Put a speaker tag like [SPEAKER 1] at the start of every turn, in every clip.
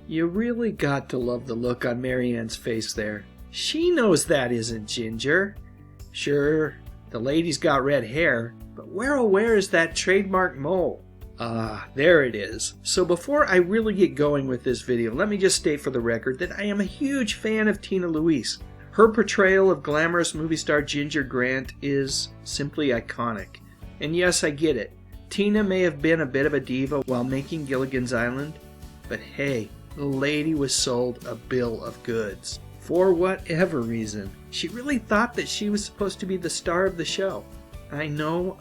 [SPEAKER 1] You really got to love the look on Marianne's face there. She knows that isn't Ginger. Sure, the lady's got red hair, but where is that trademark mole? Ah, there it is. So before I really get going with this video, let me just state for the record that I am a huge fan of Tina Louise. Her portrayal of glamorous movie star Ginger Grant is simply iconic. And yes, I get it. Tina may have been a bit of a diva while making Gilligan's Island, but hey, the lady was sold a bill of goods. For whatever reason, she really thought that she was supposed to be the star of the show. I know,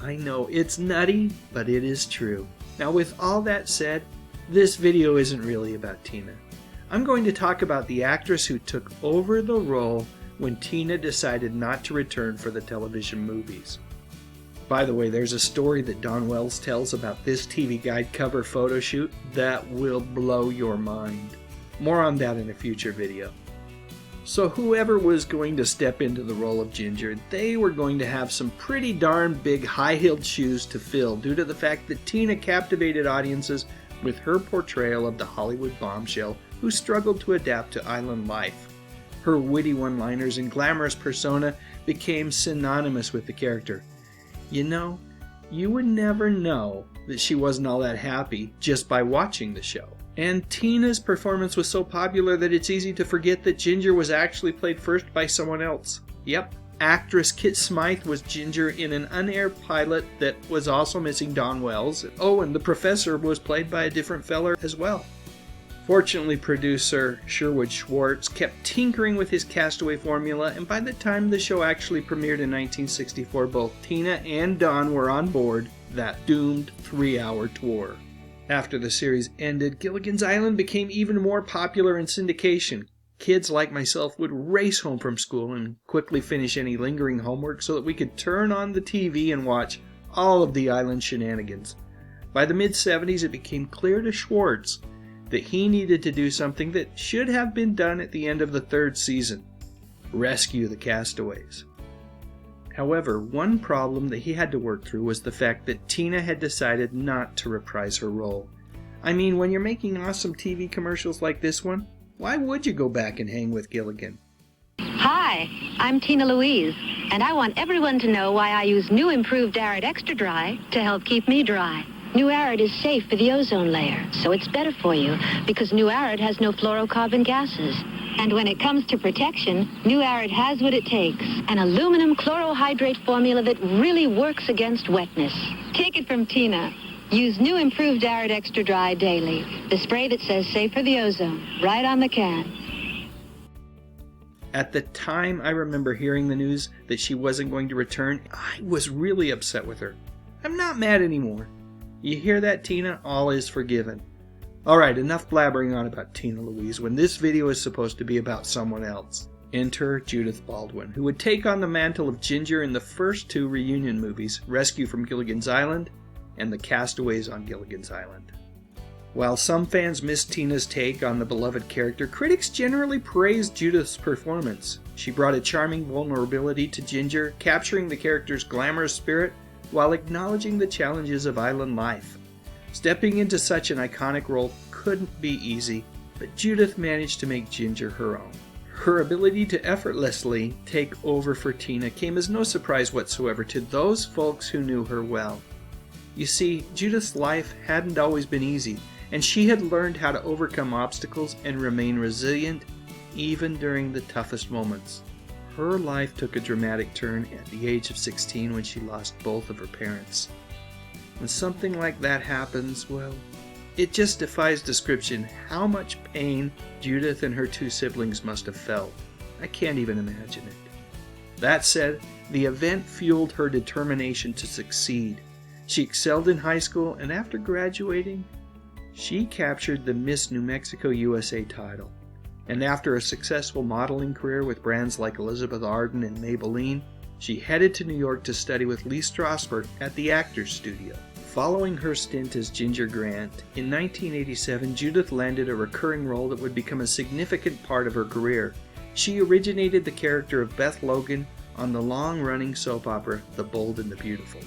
[SPEAKER 1] it's nutty, but it is true. Now with all that said, this video isn't really about Tina. I'm going to talk about the actress who took over the role when Tina decided not to return for the television movies. By the way, there's a story that Don Wells tells about this TV Guide cover photo shoot that will blow your mind. More on that in a future video. So whoever was going to step into the role of Ginger, they were going to have some pretty darn big high-heeled shoes to fill due to the fact that Tina captivated audiences with her portrayal of the Hollywood bombshell who struggled to adapt to island life. Her witty one-liners and glamorous persona became synonymous with the character. You know, you would never know that she wasn't all that happy just by watching the show. And Tina's performance was so popular that it's easy to forget that Ginger was actually played first by someone else. Yep, actress Kit Smythe was Ginger in an unaired pilot that was also missing Don Wells. Oh, and the professor was played by a different feller as well. Fortunately, producer Sherwood Schwartz kept tinkering with his Castaway formula, and by the time the show actually premiered in 1964, both Tina and Don were on board that doomed 3-hour tour. After the series ended, Gilligan's Island became even more popular in syndication. Kids like myself would race home from school and quickly finish any lingering homework so that we could turn on the TV and watch all of the island shenanigans. By the mid-70s, it became clear to Schwartz that he needed to do something that should have been done at the end of the third season: rescue the castaways. However, one problem that he had to work through was the fact that Tina had decided not to reprise her role. I mean, when you're making awesome TV commercials like this one, why would you go back and hang with Gilligan?
[SPEAKER 2] Hi, I'm Tina Louise, and I want everyone to know why I use new improved Arid Extra Dry to help keep me dry. New Arid is safe for the ozone layer, so it's better for you because New Arid has no fluorocarbon gases. And when it comes to protection, New Arid has what it takes: an aluminum chlorohydrate formula that really works against wetness. Take it from Tina. Use new improved Arid Extra Dry daily. The spray that says safe for the ozone, right on the can.
[SPEAKER 1] At the time I remember hearing the news that she wasn't going to return, I was really upset with her. I'm not mad anymore. You hear that, Tina? All is forgiven. Alright, enough blabbering on about Tina Louise when this video is supposed to be about someone else. Enter Judith Baldwin, who would take on the mantle of Ginger in the first two reunion movies, Rescue from Gilligan's Island and The Castaways on Gilligan's Island. While some fans missed Tina's take on the beloved character, critics generally praised Judith's performance. She brought a charming vulnerability to Ginger, capturing the character's glamorous spirit while acknowledging the challenges of island life. Stepping into such an iconic role couldn't be easy, but Judith managed to make Ginger her own. Her ability to effortlessly take over for Tina came as no surprise whatsoever to those folks who knew her well. You see, Judith's life hadn't always been easy, and she had learned how to overcome obstacles and remain resilient even during the toughest moments. Her life took a dramatic turn at the age of 16 when she lost both of her parents. When something like that happens, well, it just defies description how much pain Judith and her two siblings must have felt. I can't even imagine it. That said, the event fueled her determination to succeed. She excelled in high school, and after graduating, she captured the Miss New Mexico USA title. And after a successful modeling career with brands like Elizabeth Arden and Maybelline, she headed to New York to study with Lee Strasberg at the Actors Studio. Following her stint as Ginger Grant, in 1987 Judith landed a recurring role that would become a significant part of her career. She originated the character of Beth Logan on the long-running soap opera The Bold and the Beautiful.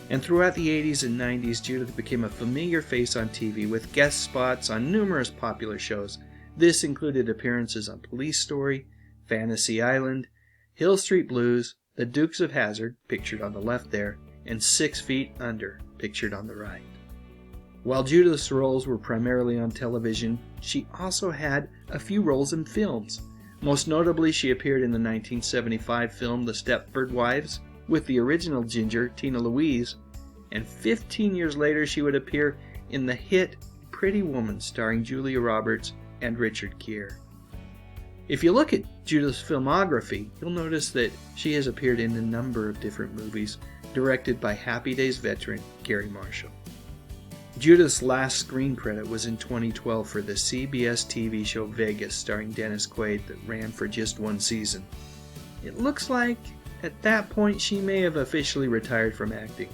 [SPEAKER 1] And throughout the 80s and 90s, Judith became a familiar face on TV with guest spots on numerous popular shows. This included appearances on Police Story, Fantasy Island, Hill Street Blues, The Dukes of Hazzard, pictured on the left there, and 6 Feet Under, pictured on the right. While Judith's roles were primarily on television, she also had a few roles in films. Most notably, she appeared in the 1975 film The Stepford Wives with the original Ginger, Tina Louise, and 15 years later she would appear in the hit Pretty Woman starring Julia Roberts and Richard Gere. If you look at Judith's filmography, you'll notice that she has appeared in a number of different movies directed by Happy Days veteran Gary Marshall. Judith's last screen credit was in 2012 for the CBS TV show Vegas starring Dennis Quaid that ran for just 1 season. It looks like at that point she may have officially retired from acting.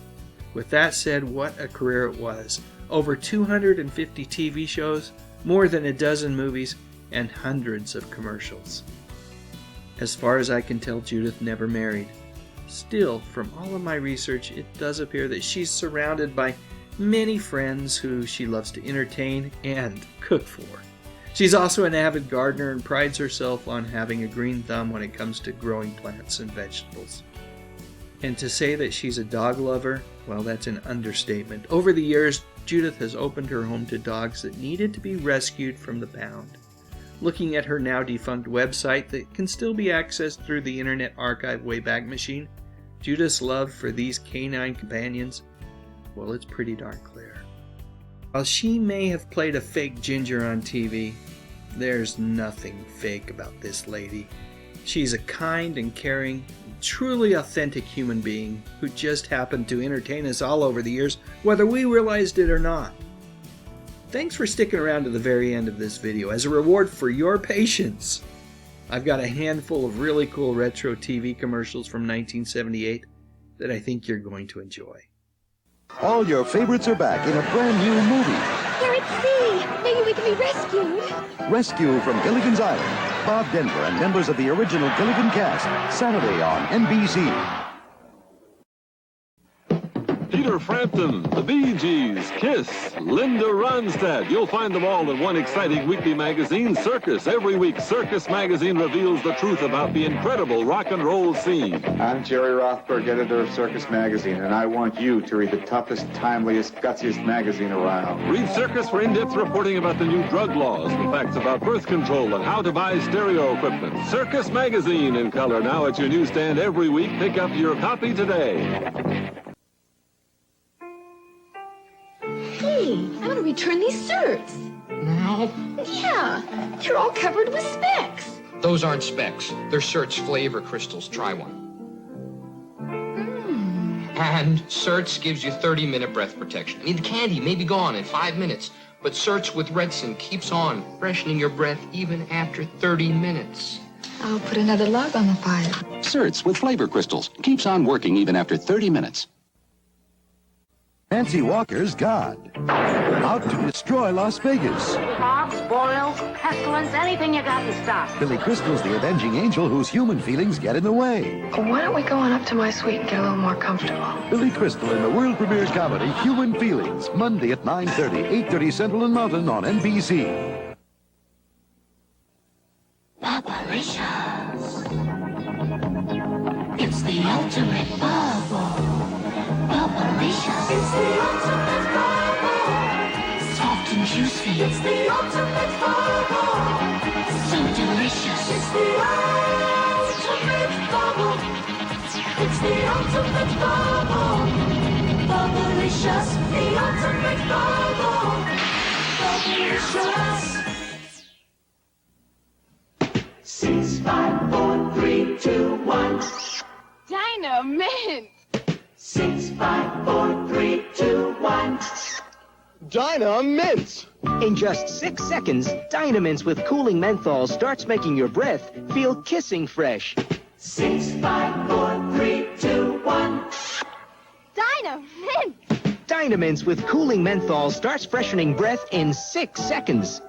[SPEAKER 1] With that said, what a career it was. Over 250 TV shows, more than a dozen movies, and hundreds of commercials. As far as I can tell, Judith never married. Still, from all of my research, it does appear that she's surrounded by many friends who she loves to entertain and cook for. She's also an avid gardener and prides herself on having a green thumb when it comes to growing plants and vegetables. And to say that she's a dog lover, well, that's an understatement. Over the years, Judith has opened her home to dogs that needed to be rescued from the pound. Looking at her now defunct website that can still be accessed through the Internet Archive Wayback Machine, Judith's love for these canine companions, well, it's pretty darn clear. While she may have played a fake Ginger on TV, there's nothing fake about this lady. She's a kind and caring, truly authentic human being who just happened to entertain us all over the years, whether we realized it or not. Thanks for sticking around to the very end of this video. As a reward for your patience, I've got a handful of really cool retro TV commercials from 1978 that I think you're going to enjoy.
[SPEAKER 3] All your favorites are back in a brand new movie.
[SPEAKER 4] Here at sea. Maybe we can be rescued.
[SPEAKER 3] Rescue from Gilligan's Island. Bob Denver and members of the original Gilligan cast. Saturday on NBC.
[SPEAKER 5] Peter Frampton, the Bee Gees, Kiss, Linda Ronstadt. You'll find them all in one exciting weekly magazine, Circus. Every week, Circus Magazine reveals the truth about the incredible rock and roll scene.
[SPEAKER 6] I'm Jerry Rothberg, editor of Circus Magazine, and I want you to read the toughest, timeliest, gutsiest magazine around.
[SPEAKER 5] Read Circus for in-depth reporting about the new drug laws, the facts about birth control, and how to buy stereo equipment. Circus Magazine in color, now at your newsstand every week. Pick up your copy today.
[SPEAKER 4] Hey, I want to return these shirts.
[SPEAKER 7] Now?
[SPEAKER 4] Yeah, they're all covered with specks.
[SPEAKER 7] Those aren't specks. They're Certs flavor crystals. Try one. And Certs gives you 30-minute breath protection. I mean, the candy may be gone in 5 minutes, but Certs with Redson keeps on freshening your breath even after 30 minutes.
[SPEAKER 4] I'll put another log on the fire.
[SPEAKER 8] Certs with flavor crystals keeps on working even after 30 minutes.
[SPEAKER 3] Nancy Walker's God. Out to destroy Las Vegas.
[SPEAKER 9] Hogs, boils, pestilence, anything you got to stop.
[SPEAKER 3] Billy Crystal's the avenging angel whose human feelings get in the way.
[SPEAKER 10] Why don't we go on up to my suite and get a little more comfortable?
[SPEAKER 3] Billy Crystal in the world premiere comedy Human Feelings, Monday at 9:30, 8:30 Central and Mountain on NBC.
[SPEAKER 9] Bubblicious. It's the ultimate bubble. Bubblicious. It's the ultimate bubble. Soft and juicy. It's the ultimate bubble. So delicious. It's the ultimate bubble. It's the ultimate bubble. Bubblicious. The ultimate bubble. Bubblicious. 6, 5, 4, 3, 2, 1.
[SPEAKER 4] Dynamite!
[SPEAKER 9] 6, 5, 4, 3, 2, 1.
[SPEAKER 11] Dynamint! In just 6 seconds, Dynamints with cooling menthol starts making your breath feel kissing fresh.
[SPEAKER 9] 6, 5, 4, 3, 2, 1.
[SPEAKER 4] Dynamite!
[SPEAKER 11] Dynamints with cooling menthol starts freshening breath in 6 seconds.